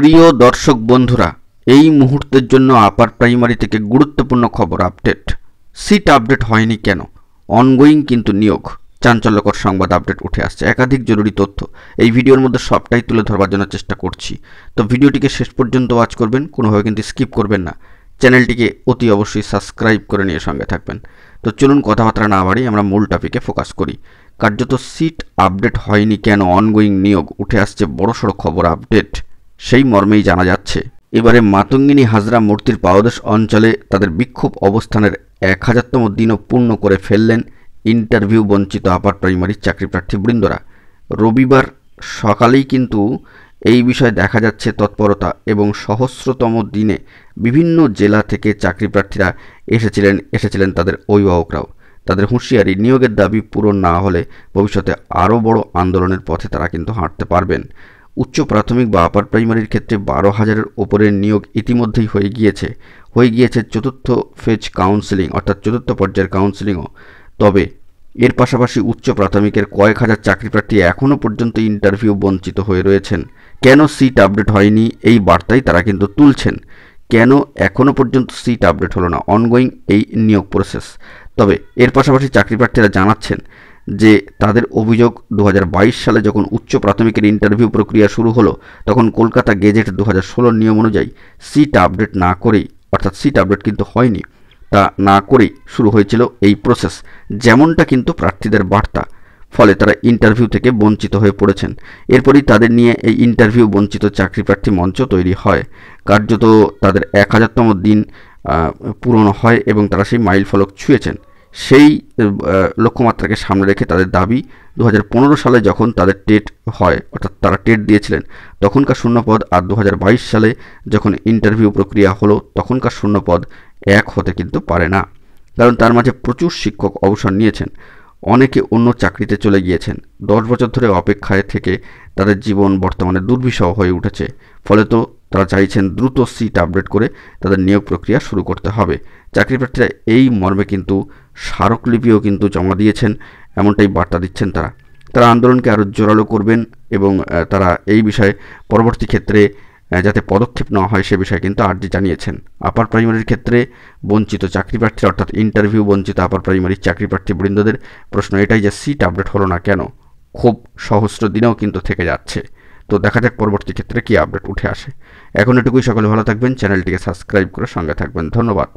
প্রিয় দর্শক বন্ধুরা, এই মুহূর্তের জন্য আপার প্রাইমারি থেকে গুরুত্বপূর্ণ খবর আপডেট। সিট আপডেট হয়নি কেন? অনগোয়িং কিন্তু নিয়োগ। চাঞ্চল্যকর সংবাদ আপডেট উঠে আসছে। একাধিক জরুরি তথ্য এই ভিডিওর মধ্যে সবটাই তুলে ধরবার জন্য চেষ্টা করছি। তো ভিডিওটিকে শেষ পর্যন্ত ওয়াচ করবেন, কোনোভাবে কিন্তু স্কিপ করবেন না। চ্যানেলটিকে অতি অবশ্যই সাবস্ক্রাইব করে নিয়ে সঙ্গে থাকবেন। তো চলুন কথাবার্তা না বাড়িয়ে আমরা মূল টপিকে ফোকাস করি। কার্যত সিট আপডেট হয়নি কেন, অনগোয়িং নিয়োগ, উঠে আসছে বড়সড় খবর আপডেট। সেই মর্মেই জানা যাচ্ছে এবারে মাতঙ্গিনী হাজরা মূর্তির পাদদেশ অঞ্চলে তাদের বিক্ষোভ অবস্থানের 1000তম দিনও পূর্ণ করে ফেললেন ইন্টারভিউ বঞ্চিত আপার প্রাইমারি চাকরিপ্রার্থী বৃন্দরা। রবিবার সকালেই কিন্তু এই বিষয়ে দেখা যাচ্ছে তৎপরতা, এবং সহস্রতম দিনে বিভিন্ন জেলা থেকে চাকরিপ্রার্থীরা এসেছিলেন তাদের অভিভাবকরাও। তাদের হুঁশিয়ারি, নিয়োগের দাবি পূরণ না হলে ভবিষ্যতে আরও বড় আন্দোলনের পথে তারা কিন্তু হাঁটতে পারবেন। উচ্চ প্রাথমিক বা আপার প্রাইমারির ক্ষেত্রে 12,000-এর ওপরের নিয়োগ ইতিমধ্যেই হয়ে গিয়েছে চতুর্থ ফেজ কাউন্সেলিং, অর্থাৎ চতুর্থ পর্যায়ের কাউন্সেলিংও। তবে এর পাশাপাশি উচ্চ প্রাথমিকের কয়েক হাজার চাকরিপ্রার্থী এখনও পর্যন্ত ইন্টারভিউ বঞ্চিত হয়ে রয়েছেন। কেন সিট আপডেট হয়নি, এই বার্তাই তারা কিন্তু তুলছেন। কেন এখনও পর্যন্ত সিট আপডেট হলো না? অনগোয়িং এই নিয়োগ প্রসেস। তবে এর পাশাপাশি চাকরিপ্রার্থীরা জানাচ্ছেন যে তাদের অভিযোগ, 2022 সালে যখন উচ্চ প্রাথমিকের ইন্টারভিউ প্রক্রিয়া শুরু হলো, তখন কলকাতা গেজেট 2016 নিয়ম অনুযায়ী সিট আপডেট না করেই, অর্থাৎ সিট আপডেট কিন্তু হয়নি, তা না করেই শুরু হয়েছিল এই প্রসেস, যেমনটা কিন্তু প্রার্থীদের বার্তা। ফলে তারা ইন্টারভিউ থেকে বঞ্চিত হয়ে পড়েছেন। এরপরই তাদের নিয়ে এই ইন্টারভিউ বঞ্চিত চাকরিপ্রার্থী মঞ্চ তৈরি হয়। কার্যত তাদের 1000তম দিন পূরণ হয় এবং তারা সেই মাইল ফলক ছুঁয়েছেন। সেই লক্ষ্যমাত্রাকে সামনে রেখে তাদের দাবি, 2015 সালে যখন তাদের টেট হয়, অর্থাৎ তারা টেট দিয়েছিলেন, তখনকার শূন্যপদ আর 2022 সালে যখন ইন্টারভিউ প্রক্রিয়া হলো, তখনকার শূন্যপদ এক হতে কিন্তু পারে না। কারণ তার মাঝে প্রচুর শিক্ষক অবসর নিয়েছেন, অনেকে অন্য চাকরিতে চলে গিয়েছেন। 10 বছর ধরে অপেক্ষায় থেকে তাদের জীবন বর্তমানে দুর্বিষহ হয়ে উঠেছে। ফলে তো তারা চাইছেন দ্রুত সিট আপডেট করে তাদের নিয়োগ প্রক্রিয়া শুরু করতে হবে। চাকরিপ্রার্থীরা এই মর্মে কিন্তু স্মারকলিপিও কিন্তু জমা দিয়েছেন, এমনটাই বার্তা দিচ্ছেন তারা আন্দোলনকে আরও জোরালো করবেন, এবং তারা এই বিষয়ে পরবর্তী ক্ষেত্রে যাতে পদক্ষেপ নেওয়া হয় সে বিষয়ে কিন্তু আর্জি জানিয়েছেন। আপার প্রাইমারির ক্ষেত্রে বঞ্চিত চাকরিপ্রার্থী, অর্থাৎ ইন্টারভিউ বঞ্চিত আপার প্রাইমারি চাকরিপ্রার্থী বৃন্দদের প্রশ্ন এটাই যে সিট আপডেট হলো না কেন? খুব সহস্র দিনেও কিন্তু থেকে যাচ্ছে। তো দেখা যাক পরবর্তী ক্ষেত্রে কী আপডেট উঠে আসে। এখন এটুকুই, সকলে ভালো থাকবেন, চ্যানেলটিকে সাবস্ক্রাইব করে সঙ্গে থাকবেন। ধন্যবাদ।